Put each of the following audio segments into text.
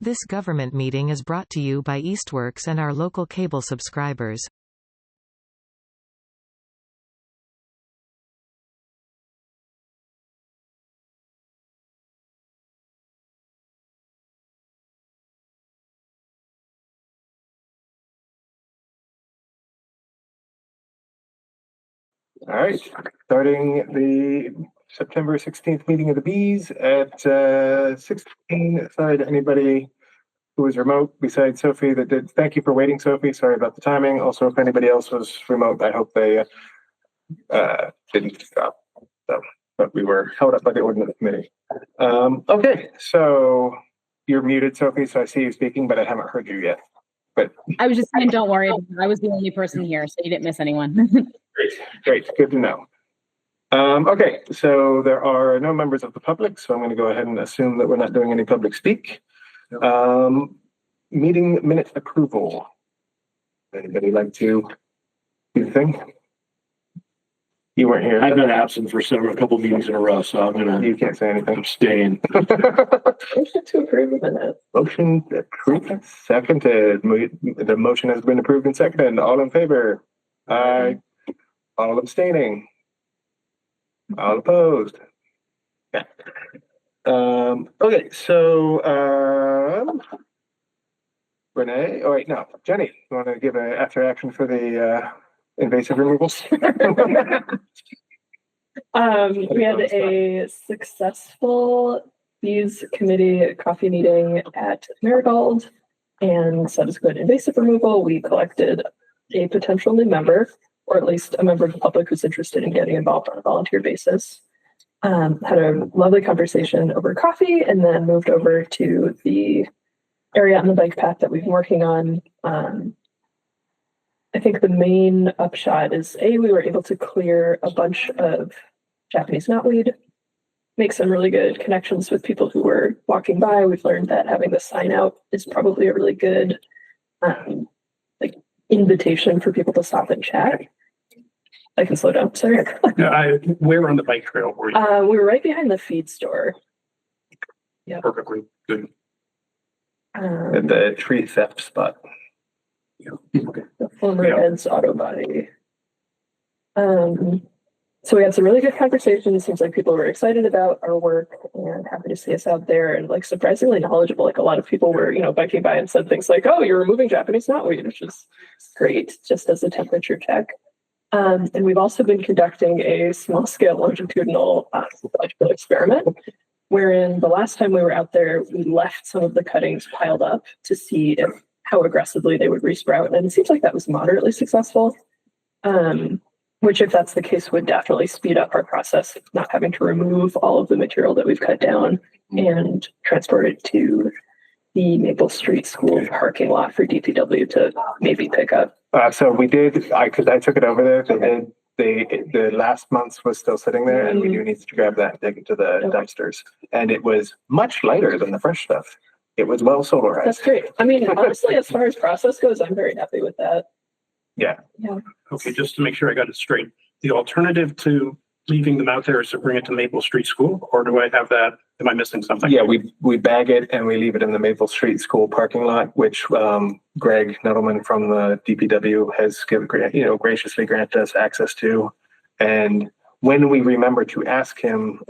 This government meeting is brought to you by Eastworks and our local cable subscribers. All right, starting the September 16th meeting of the Bees at 16. Sorry to anybody who was remote besides Sophie that did. Thank you for waiting, Sophie. Sorry about the timing. Also, if anybody else was remote, I hope they didn't stop. So, but we were held up by the ordinance committee. Okay, so you're muted, Sophie, so I see you speaking, but I haven't heard you yet. But I was just saying, don't worry. I was the only person here, so you didn't miss anyone. Great, good to know. Okay, so there are no members of the public, so I'm going to go ahead and assume that we're not doing any public speak. Meeting minute approval. Anybody like to do the thing? You weren't here. I've been absent for a couple meetings in a row, so I'm gonna. You can't say anything. Abstain. Motion to approve the minute. Motion approved. Seconded. The motion has been approved and seconded. All in favor? Aye. All abstaining. All opposed. Yeah. Okay, so Renee. Oh wait, no, Jenny. You want to give an after action for the invasive removals? We had a successful Bees Committee coffee meeting at Marigold, and subsequent invasive removal. We collected a potential new member, or at least a member of the public who's interested in getting involved on a volunteer basis. Had a lovely conversation over coffee, and then moved over to the area on the bike path that we've been working on. I think the main upshot is we were able to clear a bunch of Japanese knotweed, make some really good connections with people who were walking by. We've learned that having the sign out is probably a really good invitation for people to stop and chat. I can slow down, sorry. Where on the bike trail were you? We were right behind the feed store. Yeah. Perfectly good. At the tree theft spot. Yeah. Okay. The former Ed's Auto Body. So we had some really good conversations. Seems like people were excited about our work and happy to see us out there, and surprisingly knowledgeable. Like a lot of people were, biking by and said things like, "Oh, you're removing Japanese knotweed," which is great, just as a temperature check. And we've also been conducting a small-scale longitudinal biological experiment, wherein the last time we were out there, we left some of the cuttings piled up to see how aggressively they would resprout, and it seems like that was moderately successful. Which, if that's the case, would definitely speed up our process of not having to remove all of the material that we've cut down and transport it to the Maple Street School parking lot for DPW to maybe pick up. So we did, because I took it over there. The last month's was still sitting there, and we do need to grab that and take it to the dumpsters. And it was much lighter than the fresh stuff. It was well solarized. That's great. I mean, honestly, as far as process goes, I'm very happy with that. Yeah. Okay, just to make sure I got it straight. The alternative to leaving them out there is to bring it to Maple Street School, or do I have that? Am I missing something? Yeah, we bag it and we leave it in the Maple Street School parking lot, which Greg Nettleman from the DPW has graciously granted us access to. And when we remember to ask him,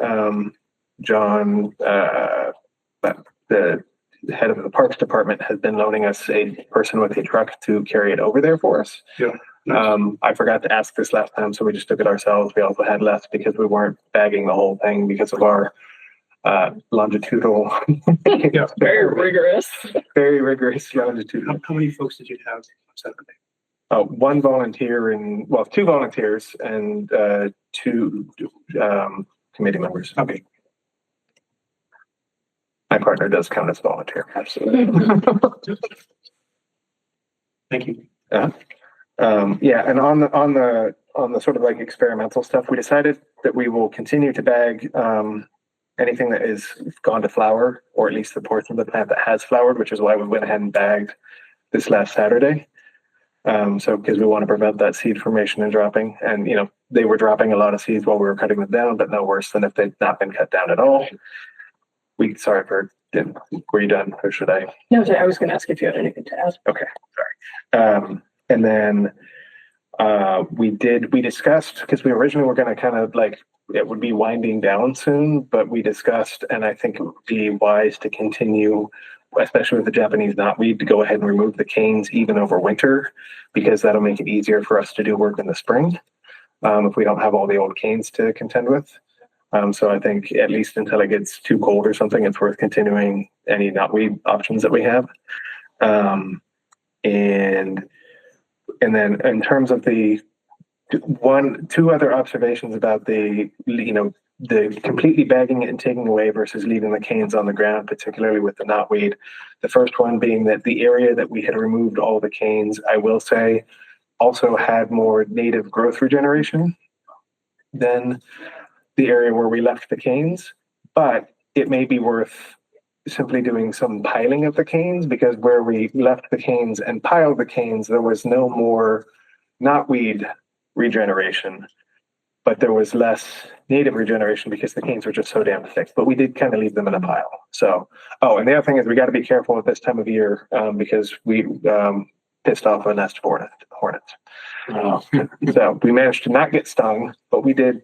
John, the head of the Parks Department, has been loaning us a person with a truck to carry it over there for us. Yeah. Nice. I forgot to ask this last time, so we just took it ourselves. We also had less because we weren't bagging the whole thing because of our longitudinal. Yeah, very rigorous. Very rigorous longitudinal. How many folks did you have on Saturday? One volunteer two volunteers and two committee members. Okay. My partner does count as volunteer. Absolutely. Thank you. And on the sort of experimental stuff, we decided that we will continue to bag anything that is gone to flower, or at least the portion of the plant that has flowered, which is why we went ahead and bagged this last Saturday. So because we want to prevent that seed formation and dropping, and they were dropping a lot of seeds while we were cutting them down, but no worse than if they'd not been cut down at all. Sorry for Were you done, or should I? No, I was going to ask if you had anything to add. Okay, sorry. And then we discussed, because we originally were going to kind of like, it would be winding down soon, but we discussed, and I think it would be wise to continue, especially with the Japanese knotweed, to go ahead and remove the canes even over winter, because that'll make it easier for us to do work in the spring if we don't have all the old canes to contend with. So I think at least until it gets too cold or something, it's worth continuing any knotweed options that we have. And then in terms of the two other observations about the completely bagging it and taking away versus leaving the canes on the ground, particularly with the knotweed. The first one being that the area that we had removed all the canes, I will say, also had more native growth regeneration than the area where we left the canes, but it may be worth simply doing some piling of the canes, because where we left the canes and piled the canes, there was no more knotweed regeneration, but there was less native regeneration because the canes were just so damn thick. But we did kind of leave them in a pile. So, and the other thing is we got to be careful at this time of year because we pissed off a nest of hornets. So we managed to not get stung, but we did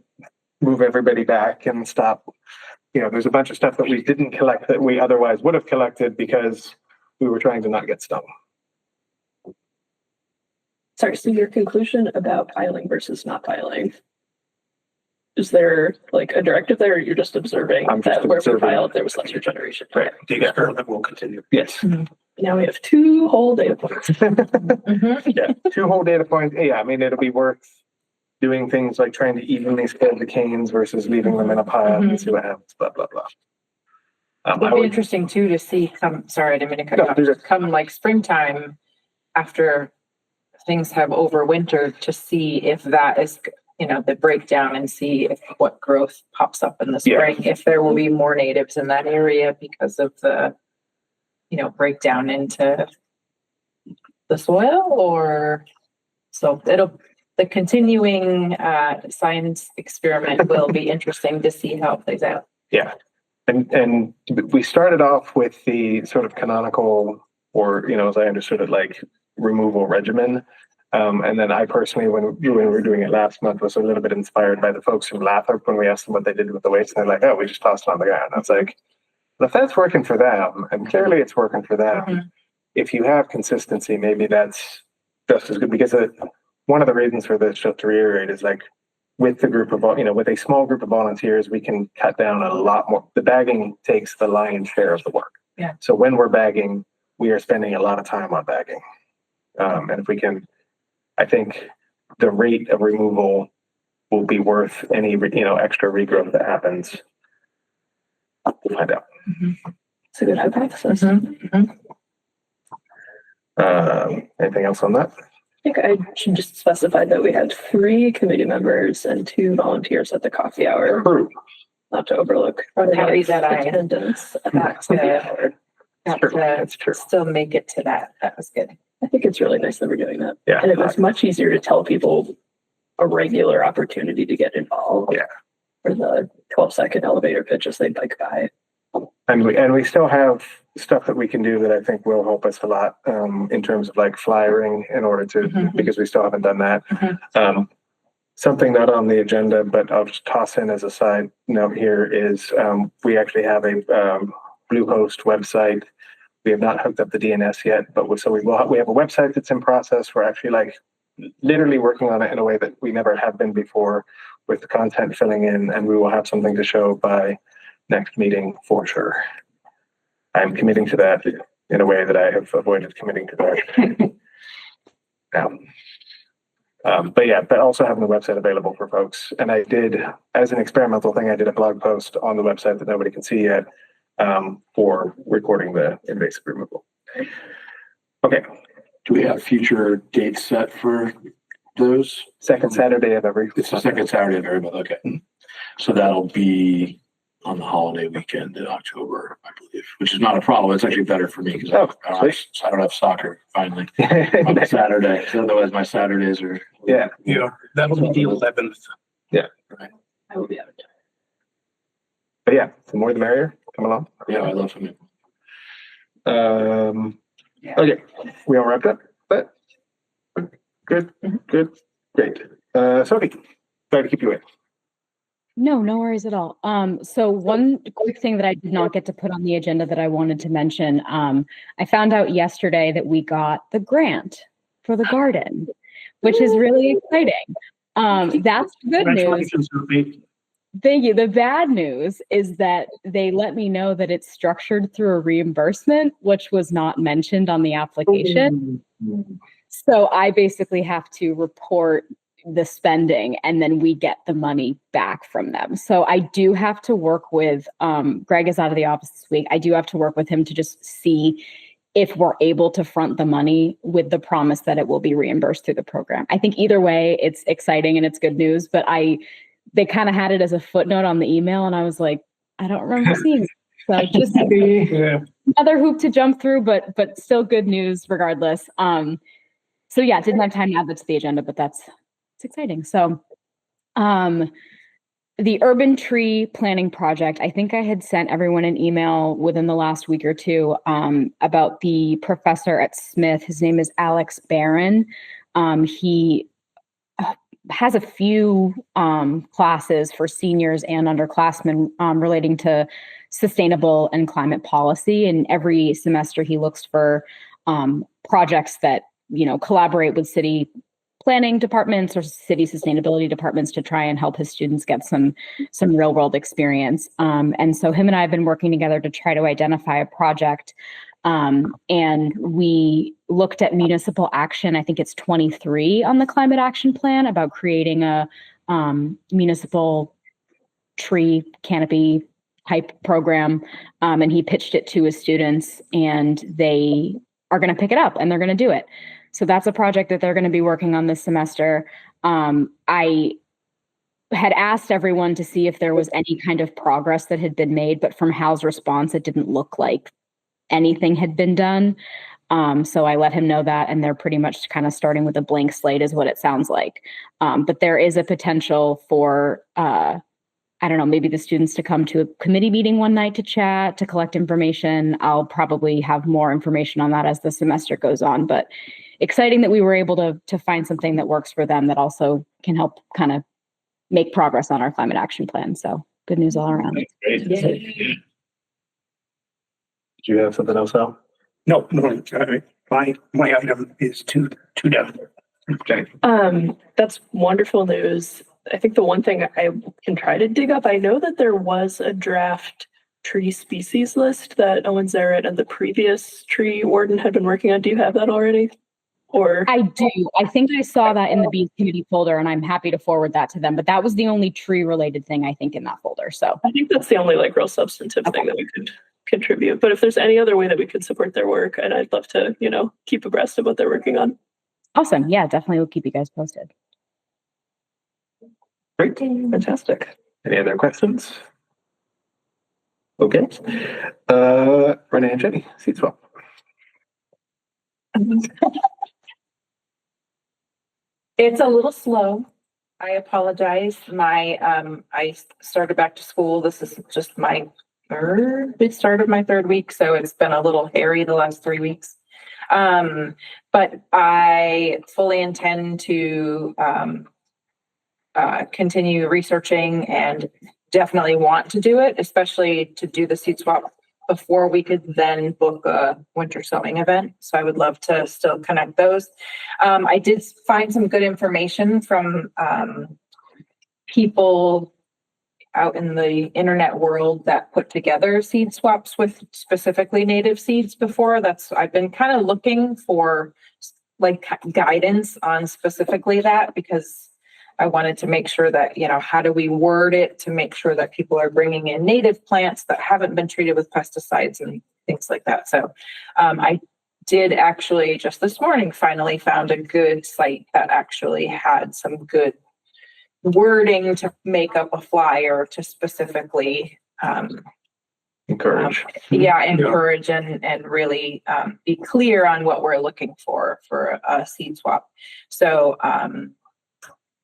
move everybody back and stop. There's a bunch of stuff that we didn't collect that we otherwise would have collected because we were trying to not get stung. Sorry, so your conclusion about piling versus not piling, is there like a directive there, or you're just observing that where we piled there was less regeneration? Right. The experiment will continue. Yes. Mm-hmm. Now we have 2 whole data points. Yeah, 2 whole data points. Yeah, I mean, it'll be worth doing things like trying to evenly spread the canes versus leaving them in a pile and see what happens, blah, blah, blah. It would be interesting too to see sorry, I didn't mean to cut you off. Come like springtime after things have overwintered to see if that is, the breakdown, and see if what growth pops up in the spring, if there will be more natives in that area because of the, breakdown into the soil, or so the continuing science experiment will be interesting to see how it plays out. Yeah. And we started off with the sort of canonical, or, as I understood it, like removal regimen. And then I personally, when we were doing it last month, was a little bit inspired by the folks from Lathrop when we asked them what they did with the waste. And they're like, oh, we just tossed it on the ground. I was like, well, if that's working for them, and clearly it's working for them, if you have consistency, maybe that's just as good. Because one of the reasons for this, just to reiterate, is like with the group of, with a small group of volunteers, we can cut down a lot more. The bagging takes the lion's share of the work. Yeah. So when we're bagging, we are spending a lot of time on bagging. And if we can, I think the rate of removal will be worth any, extra regrowth that happens. We'll find out. It's a good hypothesis. Anything else on that? I think I should just specify that we had 3 committee members and 2 volunteers at the coffee hour. True. Not to overlook Happy that I attendance at got coffee hour. That's true. still make it to that. That was good. I think it's really nice that we're doing that. Yeah. And it was much easier to tell people a regular opportunity to get involved. Yeah. For the 12-second elevator pitch as they bike by. And we still have stuff that we can do that I think will help us a lot in terms of like flyering in order to, because we still haven't done that. Something not on the agenda, but I'll just toss in as a side note here is we actually have a Bluehost website. We have not hooked up the DNS yet, but we have a website that's in process. We're actually like literally working on it in a way that we never have been before, with the content filling in, and we will have something to show by next meeting for sure. I'm committing to that in a way that I have avoided committing to that. But also having the website available for folks. And I did, as an experimental thing, I did a blog post on the website that nobody can see yet for recording the invasive removal. Okay. Do we have future dates set for those? Second Saturday of every. It's the second Saturday of every month. Okay. So that'll be on the holiday weekend in October, I believe, which is not a problem. It's actually better for me because I don't have soccer finally on Saturday. Otherwise, my Saturdays are. Yeah. That'll be the 11th. Yeah. Right. I will be out of town. But yeah, the more the merrier. Come along. Yeah, I love him. Okay, we all wrapped up, but good, good, great. Sophie, sorry to keep you waiting. No, no worries at all. So one quick thing that I did not get to put on the agenda that I wanted to mention, I found out yesterday that we got the grant for the garden, which is really exciting. That's good news. Congratulations, Sophie. Thank you. The bad news is that they let me know that it's structured through a reimbursement, which was not mentioned on the application. So I basically have to report the spending and then we get the money back from them. So I do have to work with, Greg is out of the office this week. I do have to work with him to just see if we're able to front the money with the promise that it will be reimbursed through the program. I think either way, it's exciting and it's good news, but they kind of had it as a footnote on the email and I was like, I don't remember seeing it. So just another hoop to jump through, but still good news regardless. So yeah, didn't have time to add that to the agenda, but it's exciting. So the urban tree planting project, I think I had sent everyone an email within the last week or two about the professor at Smith. His name is Alex Barron. He has a few classes for seniors and underclassmen relating to sustainable and climate policy. And every semester he looks for projects that, collaborate with city planning departments or city sustainability departments to try and help his students get some real world experience. And so him and I have been working together to try to identify a project. And we looked at municipal action. I think it's 23 on the climate action plan about creating a municipal tree canopy type program. And he pitched it to his students and they are going to pick it up and they're going to do it. So that's a project that they're going to be working on this semester. I had asked everyone to see if there was any kind of progress that had been made, but from Hal's response, it didn't look like anything had been done. So I let him know that, and they're pretty much kind of starting with a blank slate is what it sounds like. But there is a potential for, I don't know, maybe the students to come to a committee meeting one night to chat, to collect information. I'll probably have more information on that as the semester goes on, but exciting that we were able to find something that works for them that also can help kind of make progress on our climate action plan. So good news all around. Great. Did you have something else, Al? No, my item is two down. Okay. That's wonderful news. I think the one thing I can try to dig up, I know that there was a draft tree species list that Owen Zarrett and the previous tree warden had been working on. Do you have that already? Or I do. I think I saw that in the Bees Committee folder, and I'm happy to forward that to them. But that was the only tree-related thing I think in that folder. So I think that's the only real substantive thing that we could contribute. But if there's any other way that we could support their work, and I'd love to, keep abreast of what they're working on. Awesome. Yeah, definitely. We'll keep you guys posted. Great. Fantastic. Any other questions? Okay. Renee and Jenny, seat swap. It's a little slow. I apologize. I started back to school. This is just my start of my third week, so it's been a little hairy the last 3 weeks. But I fully intend to continue researching and definitely want to do it, especially to do the seat swap before we could then book a winter sewing event. So I would love to still connect those. I did find some good information from people out in the internet world that put together seed swaps with specifically native seeds before. I've been kind of looking for guidance on specifically that, because I wanted to make sure that, how do we word it to make sure that people are bringing in native plants that haven't been treated with pesticides and things like that. So I did actually just this morning finally found a good site that actually had some good wording to make up a flyer to specifically Encourage. Encourage and really be clear on what we're looking for a seed swap. So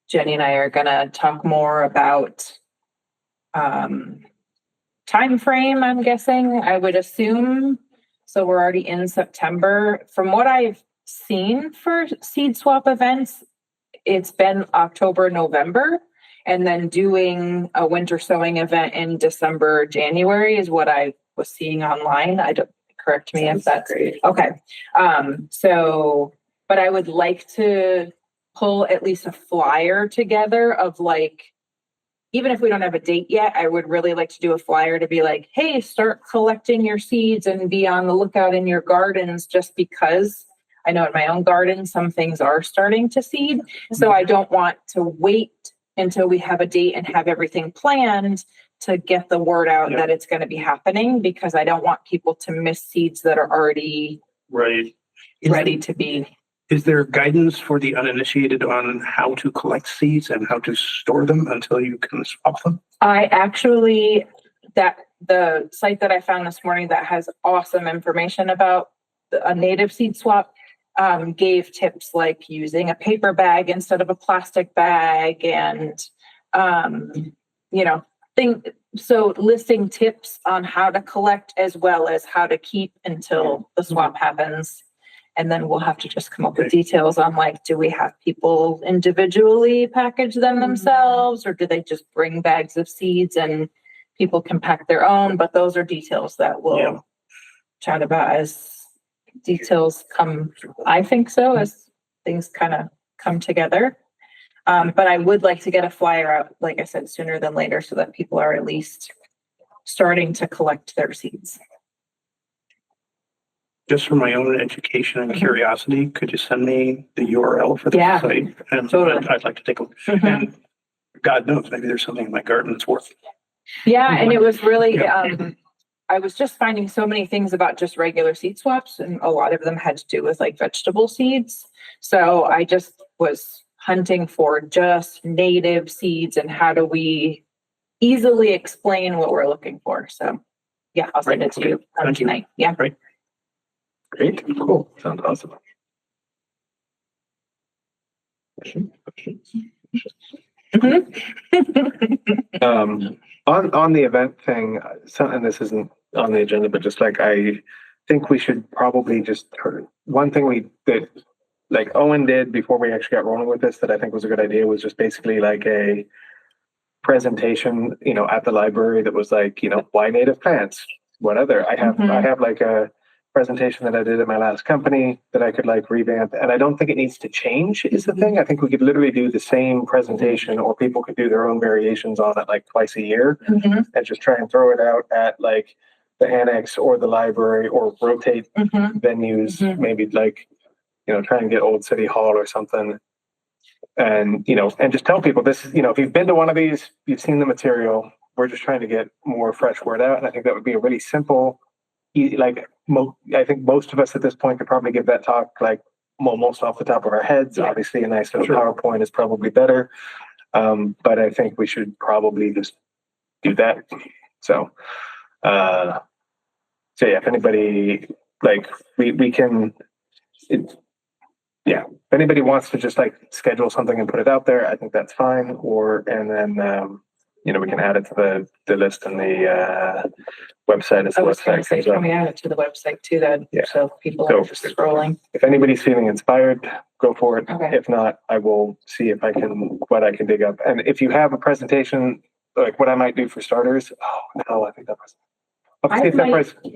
Jenny and I are going to talk more about time frame. I'm guessing, I would assume So we're already in September. From what I've seen for seed swap events, it's been October, November, and then doing a winter sowing event in December, January is what I was seeing online. I don't, correct me if that's great. okay. So, but I would like to pull at least a flyer together of like, even if we don't have a date yet, I would really like to do a flyer to be like, hey, start collecting your seeds and be on the lookout in your gardens, just because I know in my own garden, some things are starting to seed. So I don't want to wait until we have a date and have everything planned to get the word out that it's going to be happening, because I don't want people to miss seeds that are already Right. ready to be. Is there guidance for the uninitiated on how to collect seeds and how to store them until you can swap them? I actually, that the site that I found this morning that has awesome information about a native seed swap gave tips like using a paper bag instead of a plastic bag, and so listing tips on how to collect as well as how to keep until the swap happens. And then we'll have to just come up with details on like, do we have people individually package them themselves, or do they just bring bags of seeds and people can pack their own? But those are details that we'll chat about as details come. I think so, as things kind of come together. But I would like to get a flyer out, like I said, sooner than later, so that people are at least starting to collect their seeds. Just for my own education and curiosity, could you send me the URL for the site? And totally. I'd like to take a look. And God knows, maybe there's something in my garden that's worth. Yeah, and it was really, I was just finding so many things about just regular seed swaps, and a lot of them had to do with like vegetable seeds. So I just was hunting for just native seeds and how do we easily explain what we're looking for. So yeah, I'll send it to you tonight. Yeah. Right. Great, cool, sounds awesome. On the event thing, and this isn't on the agenda, but just like I think we should probably just, one thing that like Owen did before we actually got rolling with this that I think was a good idea was just basically like a presentation, at the library that was like, why native plants? What other? I have like a presentation that I did at my last company that I could like revamp, and I don't think it needs to change is the thing. I think we could literally do the same presentation, or people could do their own variations on it like twice a year and just try and throw it out at like the annex or the library, or rotate venues, maybe like, try and get Old City Hall or something. And, and just tell people this is, if you've been to one of these, you've seen the material. We're just trying to get more fresh word out. And I think that would be a really simple, like, I think most of us at this point could probably give that talk like almost off the top of our heads. Obviously, a nice little PowerPoint is probably better. But I think we should probably just do that. So yeah, if anybody, like, we can, if anybody wants to just like schedule something and put it out there, I think that's fine. And then, we can add it to the list on the website. I was going to say, can we add it to the website too, then? Yeah. So people are just scrolling. If anybody's feeling inspired, go for it. Okay. If not, I will see if what I can dig up. And if you have a presentation, like what I might do for starters, I think that was.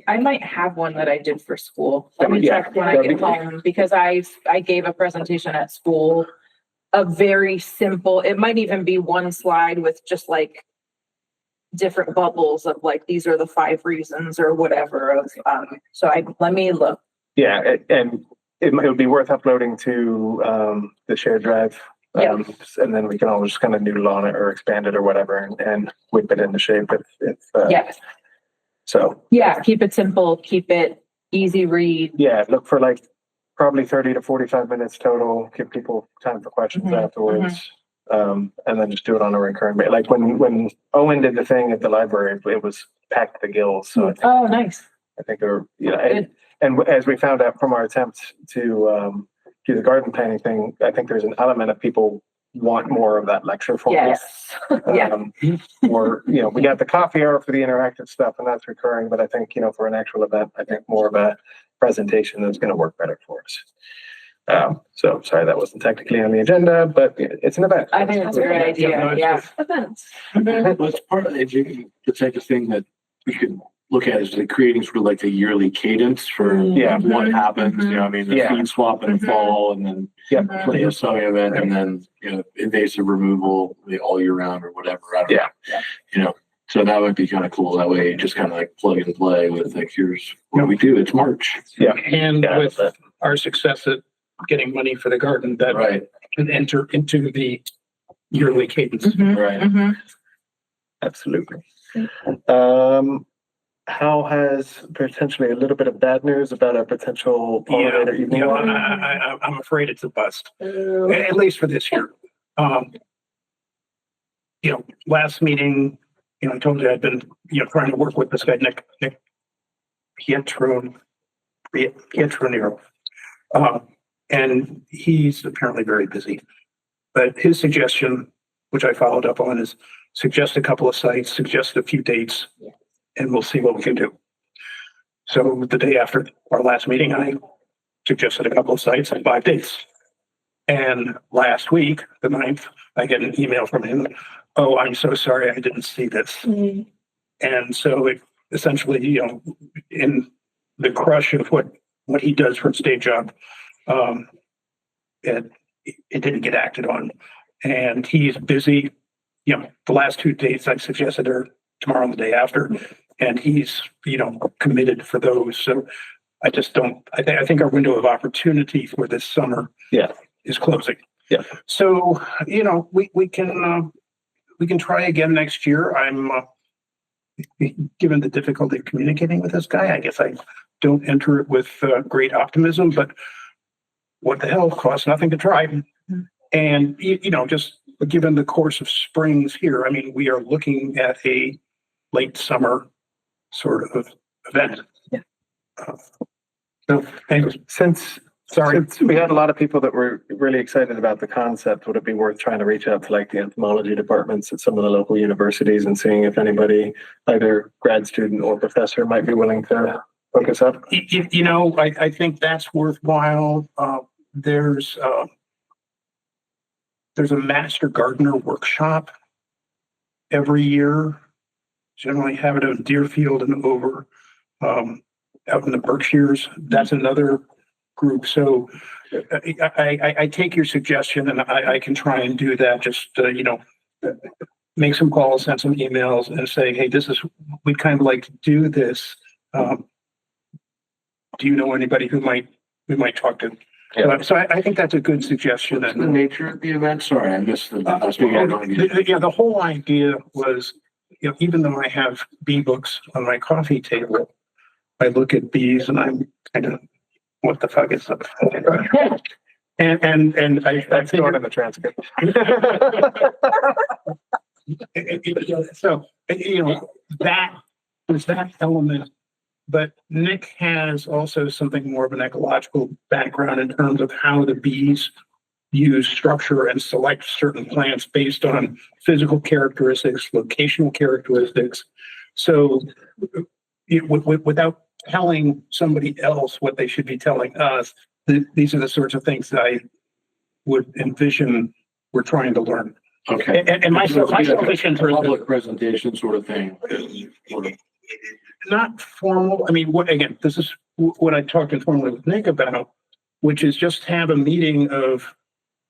I might have one that I did for school. Let me check when I get home, because I gave a presentation at school, a very simple, it might even be one slide with just like different bubbles of like, these are the 5 reasons or whatever. Let me look. Yeah, and it would be worth uploading to the shared drive. And then we can all just kind of noodle on it or expand it or whatever and whip it into shape if So keep it simple, keep it easy read. Yeah, look for like probably 30 to 45 minutes total. Give people time for questions afterwards. And then just do it on a recurring basis. Like when Owen did the thing at the library, it was packed to the gills. So Nice. I think and as we found out from our attempts to do the garden planning thing, I think there's an element of people want more of that lecture format. Yes. Yeah. Or, we got the coffee hour for the interactive stuff and that's recurring, but I think, for an actual event, I think more of a presentation is going to work better for us. So sorry, that wasn't technically on the agenda, but it's an event. I think that's a great idea. Yeah. Events. That's part of the type of thing that we could look at is like creating sort of like a yearly cadence for what happens. The seed swap in the fall, and then the sowing event, and then invasive removal all year round or whatever. I don't know. So that would be kind of cool. That way, you just kind of like plug and play with like, here's what we do. It's March. Yeah, and with our success at getting money for the garden, that can enter into the yearly cadence. Right. Absolutely. How has potentially a little bit of bad news about a potential pollinator evening? I'm afraid it's a bust, at least for this year. Last meeting, I told you I'd been, trying to work with this guy, Nick Pietronero. And he's apparently very busy. But his suggestion, which I followed up on, is suggest a couple of sites, suggest a few dates, and we'll see what we can do. So the day after our last meeting, I suggested a couple of sites and 5 dates. And last week, the 9th, I get an email from him. Oh, I'm so sorry, I didn't see this. And so it essentially, in the crush of what he does for his day job, it didn't get acted on. And he's busy. The last 2 dates I suggested are tomorrow and the day after, and he's committed for those. So I just don't. I think our window of opportunity for this summer is closing. Yeah. So we can try again next year. I'm given the difficulty of communicating with this guy, I guess I don't enter it with great optimism, but what the hell, costs nothing to try. And just given the course of springs here, we are looking at a late summer sort of event. So anyways, Since we had a lot of people that were really excited about the concept, would it be worth trying to reach out to like the entomology departments at some of the local universities and seeing if anybody, either grad student or professor, might be willing to hook us up? I think that's worthwhile. There's a master gardener workshop every year. Generally have it in Deerfield and over out in the Berkshires. That's another group. So I take your suggestion and I can try and do that. Just make some calls, send some emails, and say, hey, we'd kind of like to do this. Do you know anybody who we might talk to? Yeah. So I think that's a good suggestion. What's the nature of the event? Sorry, I missed the. The whole idea was, even though I have bee books on my coffee table, I look at bees and I'm kind of, what the fuck is that? And I That's going in the transcript. So that was that element. But Nick has also something more of an ecological background in terms of how the bees use structure and select certain plants based on physical characteristics, locational characteristics. So without telling somebody else what they should be telling us, these are the sorts of things that I would envision we're trying to learn. Okay. And my selfish interest, public presentation sort of thing. Not formal. This is what I talked informally with Nick about, which is just have a meeting of,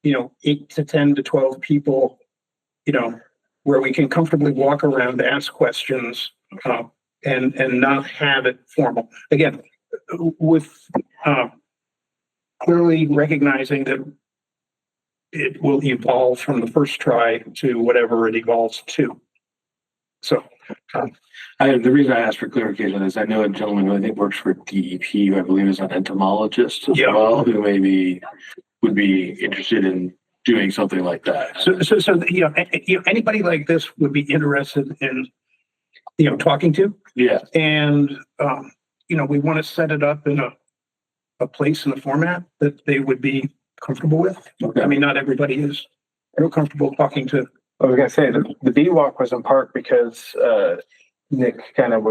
8 to 10 to 12 people, where we can comfortably walk around, ask questions, and not have it formal. Again, with clearly recognizing that it will evolve from the first try to whatever it evolves to. So the reason I asked for clarification is I know a gentleman who I think works for DEP, who I believe is an entomologist as well, who maybe would be interested in doing something like that. So anybody like this would be interested in, talking to. Yeah. And, we want to set it up in a place and a format that they would be comfortable with. Okay. Not everybody is. feel comfortable talking to. I was gonna say the bee walk was in part because Nick kind of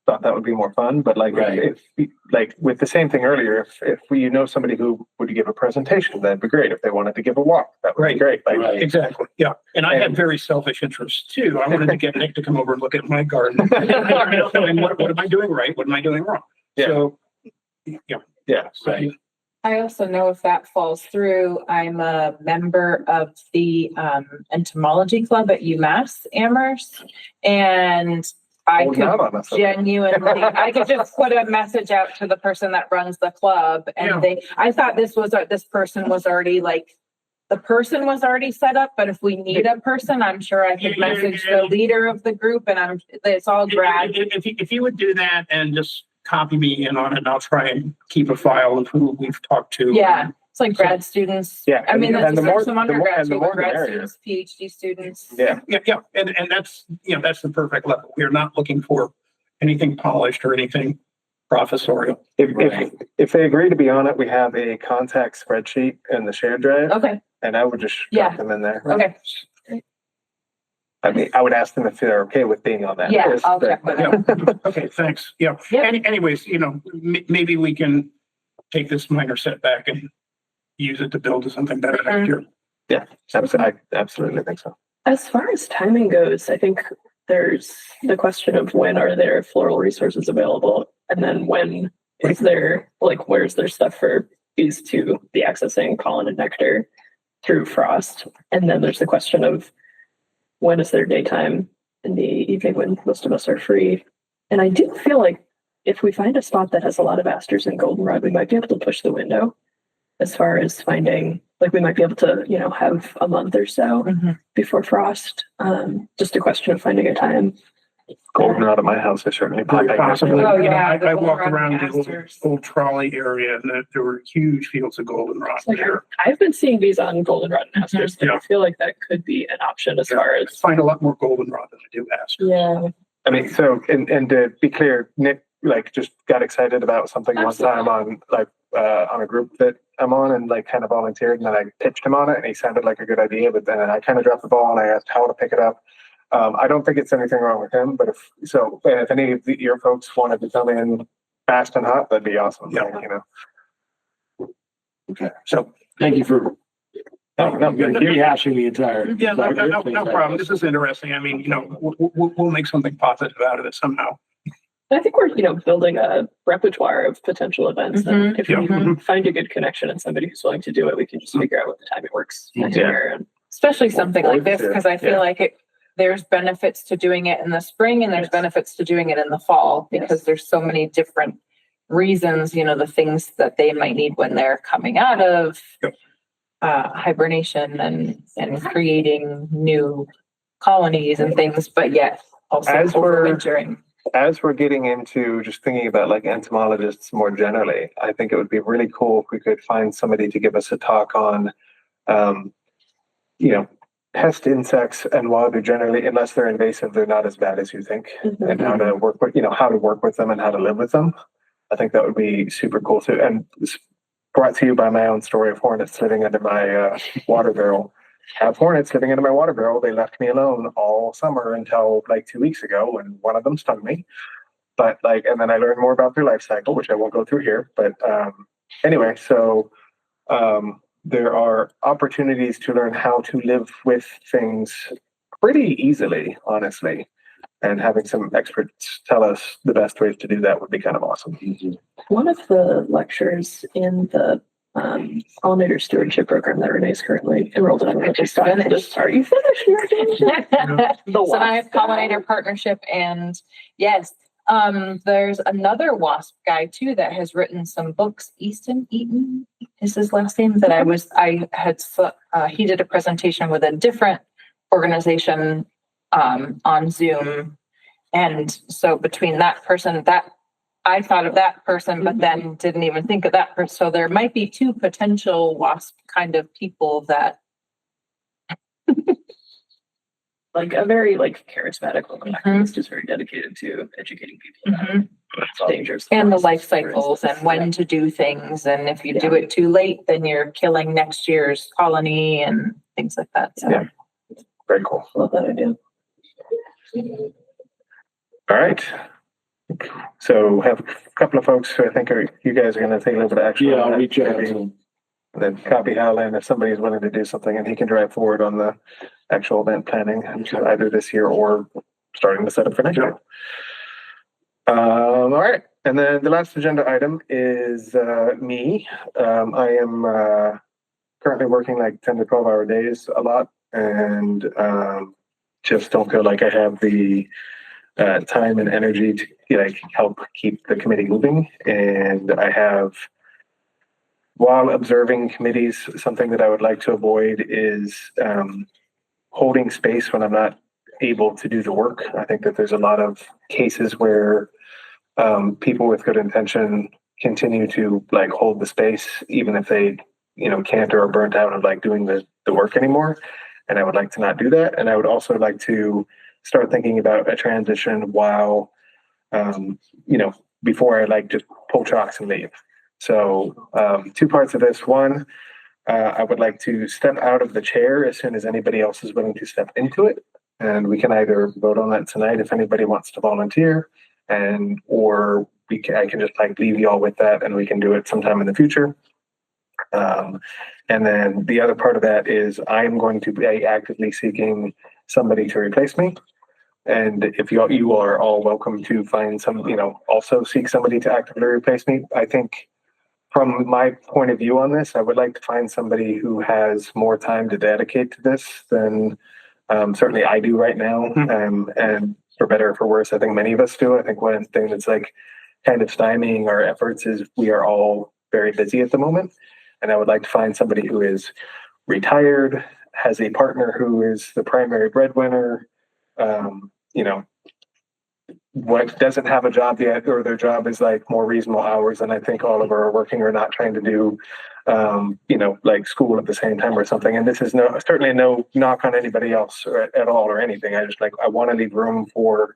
thought that would be more fun, but like Right. if like with the same thing earlier, if we somebody who would give a presentation, that'd be great. If they wanted to give a walk, that would be great. Like, Right. Exactly. Yeah. And I had very selfish interests too. I wanted to get Nick to come over and look at my garden. And what am I doing right? What am I doing wrong? Yeah. So, Yeah. Right. I also know if that falls through, I'm a member of the entomology club at UMass Amherst, and I Holding out on could us, okay. genuinely, I could just put a message out to the person that runs the club, and I thought this person was already like, the person was already set up, but if we need a person, I'm sure I could message the leader of the group, and it's all grad. If you would do that and just copy me in on it, and I'll try and keep a file of who we've talked to. Yeah, it's like grad students. Yeah, I mean, that's and the more- some the more- undergrad and the more students, the grad merrier. students, PhD students. Yeah. Yeah. And that's, that's the perfect level. We're not looking for anything polished or anything professorial. If they agree to be on it, we have a contact spreadsheet in the shared drive, Okay, and I would just drop them in there. okay. I mean, I would ask them if they're okay with being on that. Yeah, list, I'll but- check with them. Okay, thanks. Yeah. Yeah. Anyways, maybe we can take this minor setback and use it to build to something better next year. Yeah, I absolutely think so. As far as timing goes, I think there's the question of when are there floral resources available, and then when is there, like, where's there stuff for bees to be accessing pollen and nectar through frost, and then there's the question of when is there daytime in the evening when most of us are free. And I do feel like if we find a spot that has a lot of asters and goldenrod, we might be able to push the window as far as finding, like, we might be able to, have a month or so before frost. Just a question of finding a time. Goldenrod at my house is certainly Very possibly. Oh, yeah, I the walked goldenrod around the asters. old trolley area, and there were huge fields of goldenrod Like, there. I've been seeing bees on goldenrod and asters, and I feel like that could be an option as far I as. find a lot more goldenrod than I do asters. Yeah. I mean, so and to be clear, Nick just got excited about something one time on a group that I'm on, and kind of volunteered, and then I pitched him on it, and he sounded like a good idea, but then I kind of dropped the ball and I asked how to pick it up. I don't think it's anything wrong with him, but if any of your folks wanted to come in fast and hot, that'd be awesome. Yeah. Okay. So thank you for rehashing the entire. Yeah, no problem. This is interesting. I mean, we'll make something positive out of it somehow. I think we're, building a repertoire of potential events. And if we find a good connection and somebody who's willing to do it, we can just figure out what the timing works. And Especially something like this, because I feel like there's benefits to doing it in the spring and there's benefits to doing it in the fall, because there's so many different reasons, the things that they might need when they're coming out of hibernation and creating new colonies and things, but yet also overwintering. As we're getting into just thinking about entomologists more generally, I think it would be really cool if we could find somebody to give us a talk on, pest insects and why they're generally, unless they're invasive, they're not as bad as you think, and how to work with them and how to live with them. I think that would be super cool too. And it's brought to you by my own story of hornets living under my water barrel. I have hornets living under my water barrel. They left me alone all summer until 2 weeks ago, and one of them stung me. But and then I learned more about their life cycle, which I won't go through here. But anyway, so there are opportunities to learn how to live with things pretty easily, honestly. And having some experts tell us the best ways to do that would be kind of awesome. one of the lectures in the pollinator stewardship program that Renee's currently enrolled in. Are you finished? So I have pollinator partnership, and yes, there's another WASP guy too that has written some books. Eaton is his last name. He did a presentation with a different organization on Zoom, and so between that person, I thought of that person, but then didn't even think of that person. So there might be two potential WASP kind of people that. A very charismatic local activist who's very dedicated to educating people about dangers And the life cycles and when to do things. And if you do it too late, then you're killing next year's colony and things like that. So Yeah. Very cool. Love that idea. All right. So have a couple of folks who I think you guys are going to take a little bit of action. Yeah, on I'll that. reach out Maybe to them. Then copy Howland if somebody's willing to do something and he can drive forward on the actual event planning either this year or starting to set up for next year. All right. And then the last agenda item is me. I am currently working like 10 to 12-hour days a lot and just don't feel like I have the time and energy to like help keep the committee moving. And I have, while observing committees, something that I would like to avoid is holding space when I'm not able to do the work. I think that there's a lot of cases where people with good intention continue to like hold the space, even if they, can't or are burnt out of like doing the work anymore. And I would like to not do that. And I would also like to start thinking about a transition while, before I like just pull chocks and leave. So two parts of this. One, I would like to step out of the chair as soon as anybody else is willing to step into it. And we can either vote on that tonight if anybody wants to volunteer, or I can just like leave you all with that and we can do it sometime in the future. And then the other part of that is I'm going to be actively seeking somebody to replace me. And if you are all welcome to find some, also seek somebody to actively replace me. I think from my point of view on this, I would like to find somebody who has more time to dedicate to this than certainly I do right now. And for better or for worse, I think many of us do. I think one thing that's like kind of stymieing our efforts is we are all very busy at the moment. And I would like to find somebody who is retired, has a partner who is the primary breadwinner, what doesn't have a job yet, or their job is like more reasonable hours. And I think all of our are working or not trying to do, like school at the same time or something. And this is certainly no knock on anybody else at all or anything. I just I want to leave room for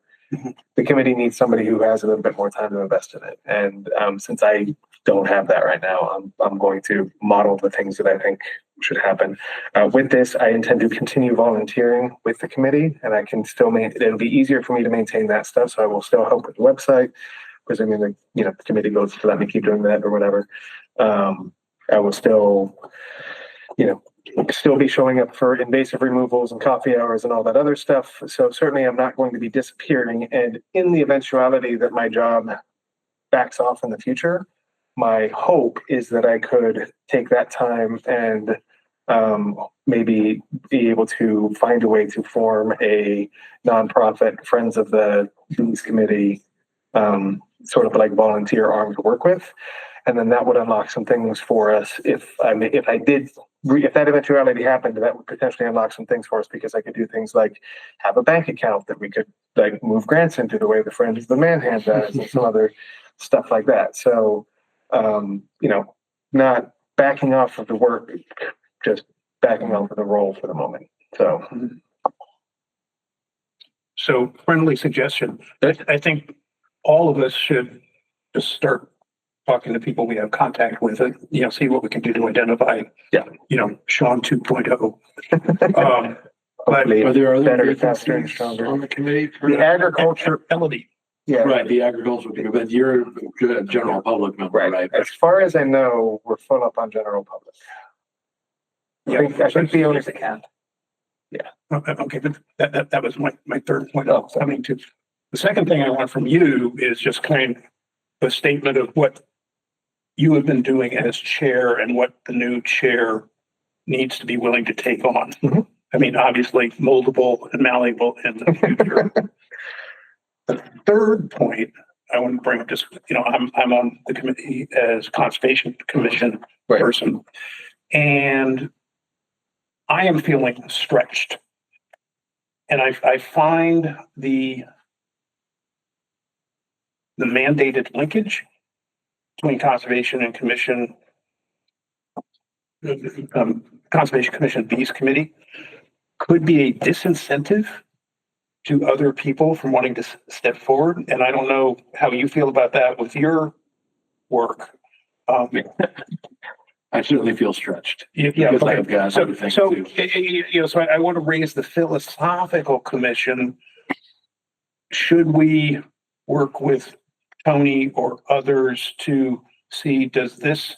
the committee needs somebody who has a little bit more time to invest in it. And since I don't have that right now, I'm going to model the things that I think should happen. With this, I intend to continue volunteering with the committee, and I can still it'll be easier for me to maintain that stuff. So I will still help with the website, presuming the committee goes to let me keep doing that or whatever. I will still, still be showing up for invasive removals and coffee hours and all that other stuff. So certainly I'm not going to be disappearing. And in the eventuality that my job backs off in the future, my hope is that I could take that time and maybe be able to find a way to form a nonprofit Friends of the Bees Committee, sort of like volunteer arm to work with. And then that would unlock some things for us. If that eventuality happened, that would potentially unlock some things for us, because I could do things like have a bank account that we could like move grants into the way the Friends of the Manhand does and some other stuff like that. So, not backing off of the work, just backing off of the role for the moment. So friendly suggestion. I think all of us should just start talking to people we have contact with and, see what we can do to identify, Sean 2.0. But Are there other better, faster, and vacancies stronger on the committee? The agriculture, Melody. yeah, Right, the agricultural committee, but you're a general public member, right? As far as I know, we're full up on general public. I think the only Okay, but that was my third point of coming to. The second thing I want from you is just kind of a statement of what you have been doing as chair and what the new chair needs to be willing to take on. Mm-hmm. I mean, obviously moldable and malleable in the future. The third point I want to bring up, just, I'm on the committee as Conservation Commission person, and I am feeling stretched. And I find the mandated linkage between Conservation and Commission, Conservation Commission Bees Committee could be a disincentive to other people from wanting to step forward. And I don't know how you feel about that with your work. I I certainly feel stretched. Yeah, Because okay. I've got other things So, too. so I want to raise the philosophical commission. Should we work with Tony or others to see, does this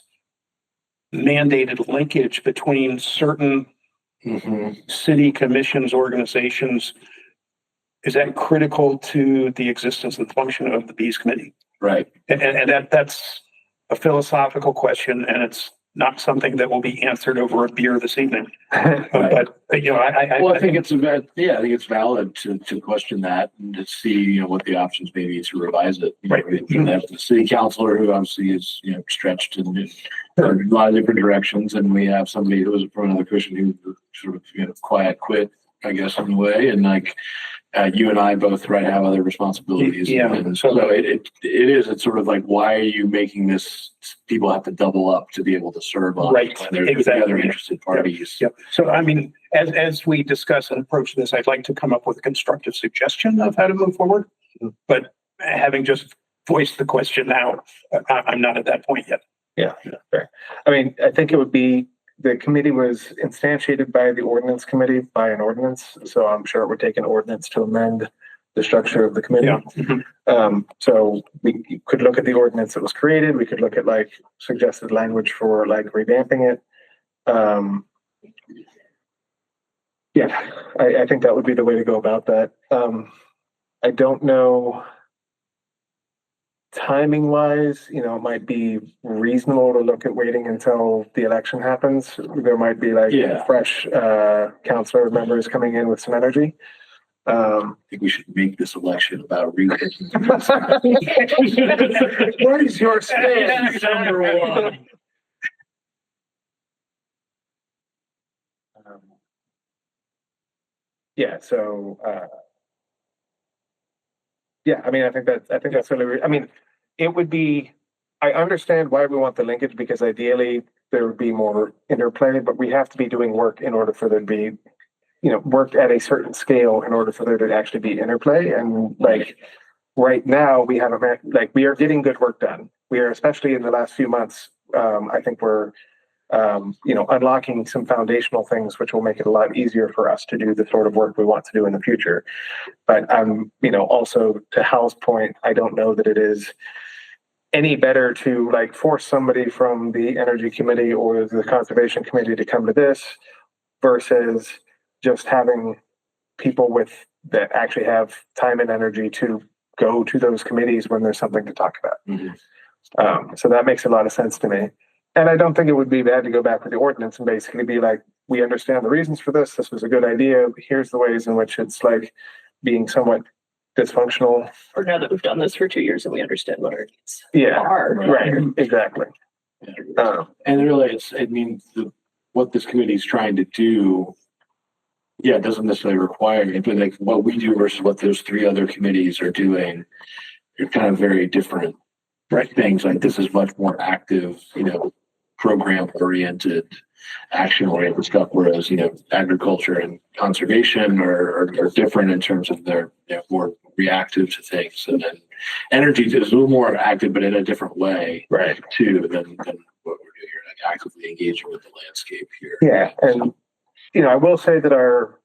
mandated linkage between certain city commissions, organizations, is that critical to the existence and function of the Bees Committee? Right. And that's a philosophical question, and it's not something that will be answered over a beer this evening. But you know, I think it's I think it's valid to question that and to see, what the options may be to revise it. Right. You have the city councilor who obviously is, stretched in a lot of different directions, and we have somebody who was in front of the cushion who sort of, quiet quit, I guess, in a way, and like. You and I both have other responsibilities. Yeah. And so it's sort of like, why are you making this? People have to double up to be able to serve on. Right. When there's Exactly. other interested parties. Yep. So, I mean, as we discuss and approach this, I'd like to come up with a constructive suggestion of how to move forward. But having just voiced the question now, I'm not at that point yet. Yeah, fair. I mean, I think it would be, the committee was instantiated by the ordinance committee by an ordinance. So I'm sure it would take an ordinance to amend the structure of the committee. Yeah. Mm-hmm. So we could look at the ordinance that was created. We could look at like suggested language for like revamping it. I think that would be the way to go about that. I don't know. Timing wise, it might be reasonable to look at waiting until the election happens. There might be fresh councilor members coming in with some energy. I think we should make this election about reelection. What is your stance? Number one. I mean, I think that's really, I mean, it would be, I understand why we want the linkage, because ideally there would be more interplay, but we have to be doing work in order for there to be, work at a certain scale in order for there to actually be interplay. And like right now we haven't, we are getting good work done. We are, especially in the last few months, I think we're, unlocking some foundational things, which will make it a lot easier for us to do the sort of work we want to do in the future. But also to Hal's point, I don't know that it is any better to force somebody from the energy committee or the conservation committee to come to this versus just having people that actually have time and energy to go to those committees when there's something to talk about. Mm-hmm. So that makes a lot of sense to me. And I don't think it would be bad to go back with the ordinance and basically be like, we understand the reasons for this. This was a good idea. Here's the ways in which it's being somewhat dysfunctional. Or now that we've done this for 2 years and we understand what our needs are. Right. Exactly. And really, what this committee is trying to do, it doesn't necessarily require it, but what we do versus what those three other committees are doing, are kind of very different. Right. Things this is much more active, program oriented, action oriented stuff. Whereas, agriculture and conservation are different in terms of they're more reactive to things. And then energy is a little more active, but in a different way, right? Too, than what we're doing here, actively engaging with the landscape here. Yeah. And, I will say that our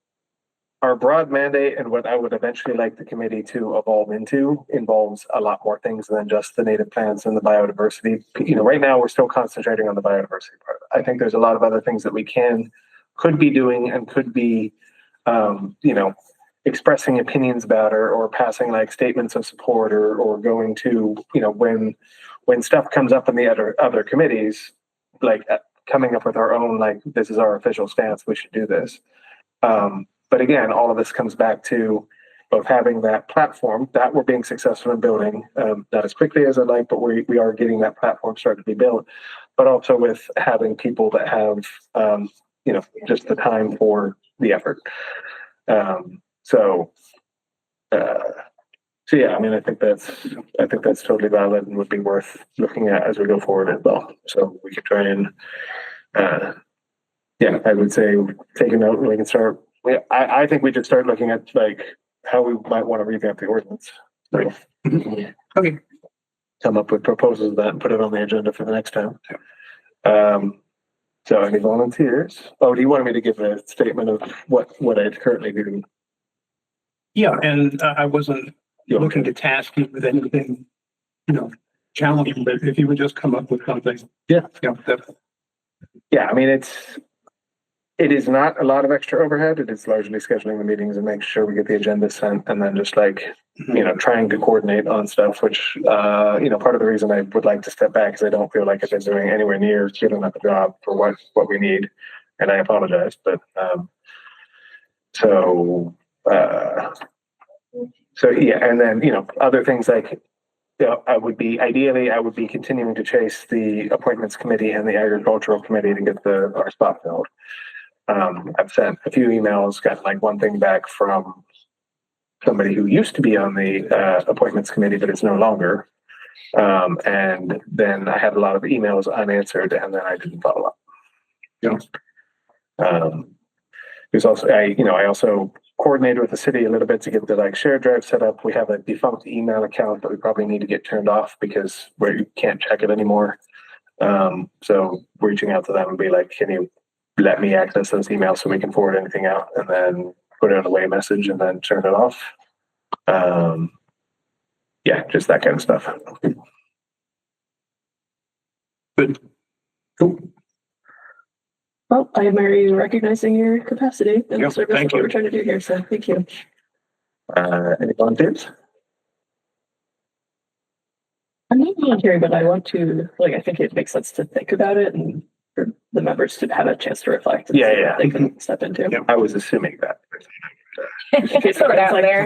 broad mandate and what I would eventually like the committee to evolve into involves a lot more things than just the native plants and the biodiversity. Right now we're still concentrating on the biodiversity part. I think there's a lot of other things that we could be doing and could be, expressing opinions about or passing statements of support or going to, when stuff comes up in the other committees, coming up with our own, this is our official stance, we should do this. But again, all of this comes back to both having that platform that we're being successful in building, not as quickly as I'd like, but we are getting that platform started to be built, but also with having people that have, just the time for the effort. So yeah, I mean, I think that's totally valid and would be worth looking at as we go forward as well. So we could try and, I would say take a note and we can start. I think we should start looking at how we might want to revamp the ordinance. Right. Okay. Come up with proposals of that and put it on the agenda for the next time. So any volunteers? Oh, do you want me to give a statement of what I currently do? Yeah, and I wasn't Yeah. looking to task you with anything, challenging, but if you would just come up with something. Yeah. That, Yeah, I mean, it is not a lot of extra overhead. It is largely scheduling the meetings and making sure we get the agenda sent, and then just like, trying to coordinate on stuff, which, part of the reason I would like to step back is I don't feel like I've been doing anywhere near good enough a job for what we need. And I apologize, but, so yeah, and then, other things like, I would be continuing to chase the appointments committee and the agricultural committee to get our spot filled. I've sent a few emails, got like one thing back from somebody who used to be on the appointments committee, but is no longer. And then I had a lot of emails unanswered, and then I didn't follow up. There's also, I also coordinated with the city a little bit to get the shared drive set up. We have a defunct email account that we probably need to get turned off because we can't check it anymore. So reaching out to them and be like, can you let me access those emails so we can forward anything out, and then put it on a way message and then turn it off. Yeah, just that kind of stuff. Good. Cool. Well, I admire you recognizing your capacity and Yeah, the service thank of what you. we're trying to do here. So thank you. Any volunteers? I'm not volunteering, but I want to, I think it makes sense to think about it and for the members to have a chance to reflect. And see what they can step into. Yeah. I was assuming that. Okay, so Throw it out there.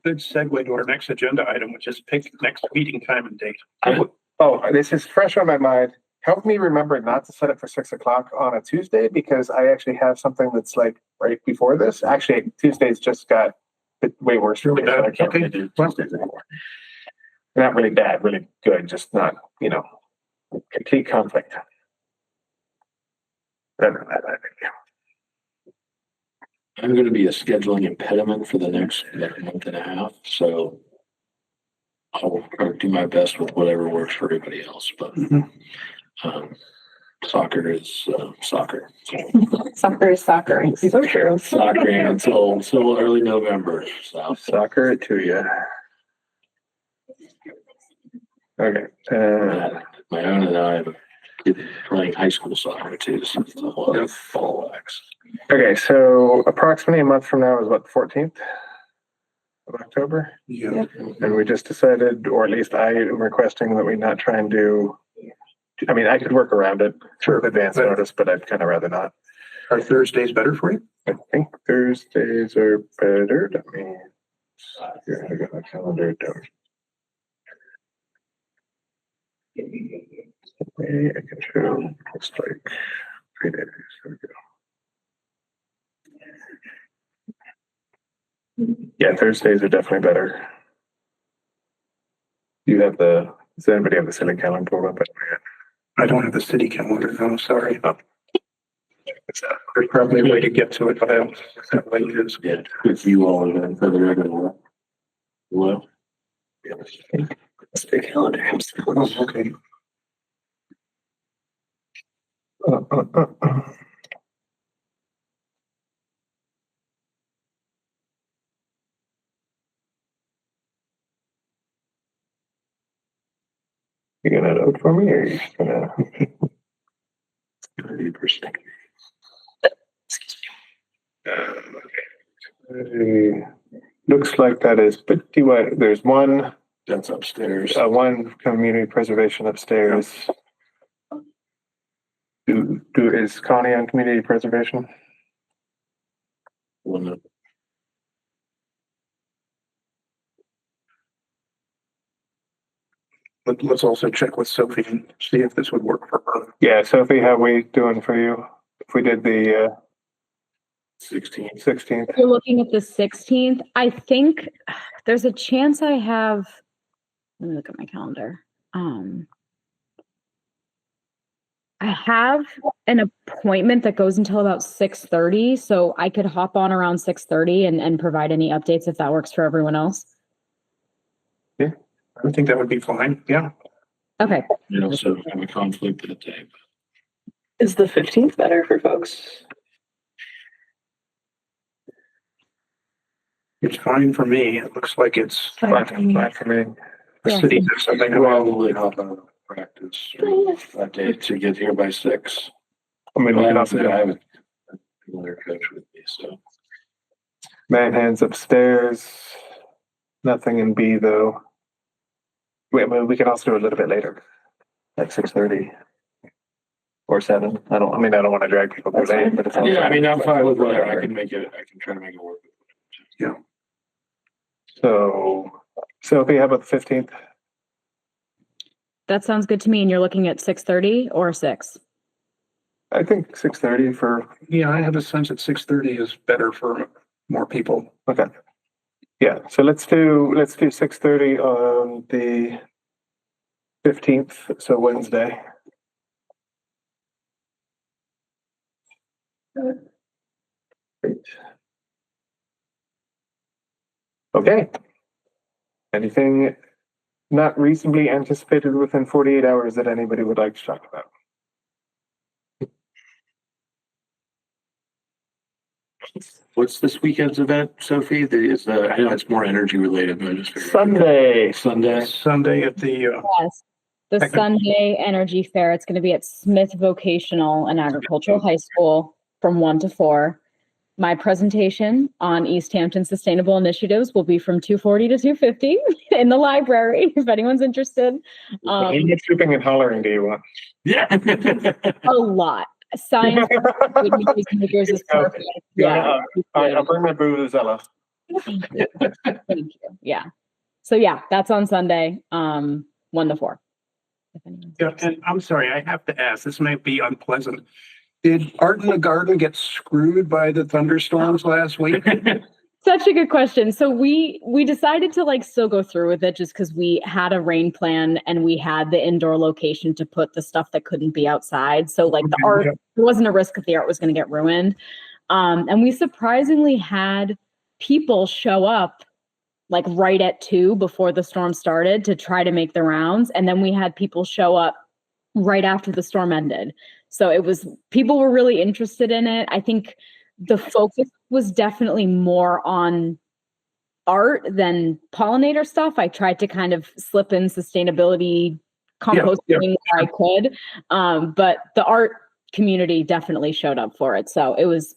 Good segue to our next agenda item, which is pick next meeting time and date. This is fresh on my mind. Help me remember not to set it for 6:00 on a Tuesday, because I actually have something that's right before this. Actually, Tuesdays just got way worse for me, so I can't really do Tuesdays anymore. Not really bad, really good, just not, complete conflict. I'm going to be a scheduling impediment for the next month and a half, so I'll try to do my best with whatever works for everybody else. But soccer is soccer. Soccer is soccer. So true. Soccer until early November. So Soccer to you. Okay. my own and I am playing high school soccer too. So it's a lot of fallbacks. Okay, so approximately a month from now is what, the 14th of October? Yeah. And we just decided, or at least I am requesting that we not try and do, I mean, I could work around it with advance notice, but I'd kind of rather not. Are Thursdays better for you? I think Thursdays are better. Let me, here, I got my calendar down. I can show, looks like 3 days. There we go. Yeah, Thursdays are definitely better. Does anybody have the city calendar pulled up? I don't have the city calendar. No, sorry. There's probably a way to get to it, but I don't know what it is. Yeah, if you all are then for the regular. Well, The calendar. Okay. You gonna note for me, or are you just gonna? Okay. Looks like that is, but there's one, that's upstairs. one community preservation upstairs. Is Connie on community preservation? One Let's also check with Sophie and see if this would work for her. Yeah, Sophie, how we doing for you? If we did the 16th. You're looking at the 16th. I think there's a chance I have. Let me look at my calendar. I have an appointment that goes until about 6:30, so I could hop on around 6:30 and provide any updates if that works for everyone else. Yeah. I think that would be fine. Yeah. Okay. You know, so have a conflict that day. Is the 15th better for folks? It's fine for me. It looks like it's Fine for me. the Yeah. city or something. Probably hop out of practice that day to get here by 6. I mean, we can also I do have another coach with me, so. Manhands upstairs. Nothing in B though. Wait, I mean, we can also do a little bit later, like 6:30 or 7. I don't want to drag people through late, but it's Yeah, I mean, I'm fine with whatever. I can try to make it work. Yeah. So, Sophie, how about the 15th? That sounds good to me. And you're looking at 6:30 or 6? I think 6:30 for, Yeah, I have a sense that 6:30 is better for more people. okay. Yeah, so let's do 6:30 on the 15th, so Wednesday. Great. Okay. Anything not reasonably anticipated within 48 hours that anybody would like to talk about? What's this weekend's event, Sophie? I know it's more energy related, but I just figured. Sunday. Sunday at the, Yes. The Technical. Sunday Energy Fair. It's going to be at Smith Vocational and Agricultural High School from 1 to 4. My presentation on Easthampton sustainable initiatives will be from 2:40 to 2:50 in the library, if anyone's interested. How much hooping and hollering do you want? Yeah. A lot. Science makers is perfect. Yeah. I'll bring my Vuvuzela. Thank you. Thank you. Yeah. So yeah, that's on Sunday, 1 to 4. If anyone's yeah, interested. and I'm sorry, I have to ask, this might be unpleasant. Did Art in the Garden get screwed by the thunderstorms last week? Such a good question. So we decided to still go through with it just because we had a rain plan and we had the indoor location to put the stuff that couldn't be outside. So the art, Yeah. there wasn't a risk that the art was going to get ruined. And we surprisingly had people show up right at 2 before the storm started to try to make the rounds. And then we had people show up right after the storm ended. So people were really interested in it. I think the focus was definitely more on art than pollinator stuff. I tried to kind of slip in sustainability composting where I could. But the art community definitely showed up for it. So it was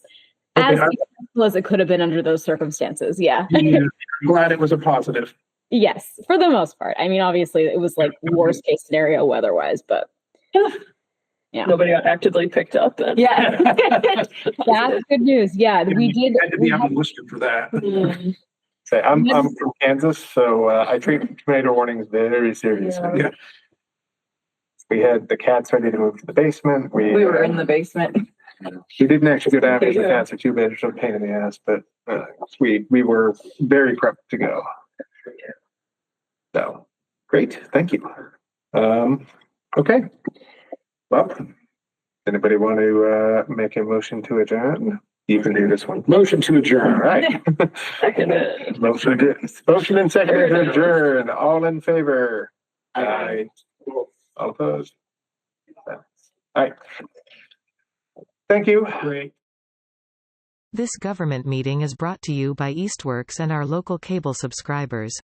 as successful as it could have been under those circumstances. Yeah. Yeah, I'm glad it was a positive. Yes, for the most part. I mean, obviously it was worst case scenario weather-wise, but yeah. Nobody got actively picked up then. Yeah. That's good news. Yeah, we did. Had to be on the list for that. Say, I'm from Kansas, so I treat tornado warnings very seriously. Yeah. We had the cats ready to move to the basement. We were in the basement. We didn't actually go down because the cats are too bad, it's a pain in the ass, but we were very prepped to go. So, great, thank you. Okay. Well, anybody want to make a motion to adjourn? You can do this one. Motion to adjourn. All right. Motion and second to adjourn. All in favor? Aye. All opposed? All right. Thank you. Great. This government meeting is brought to you by Eastworks and our local cable subscribers.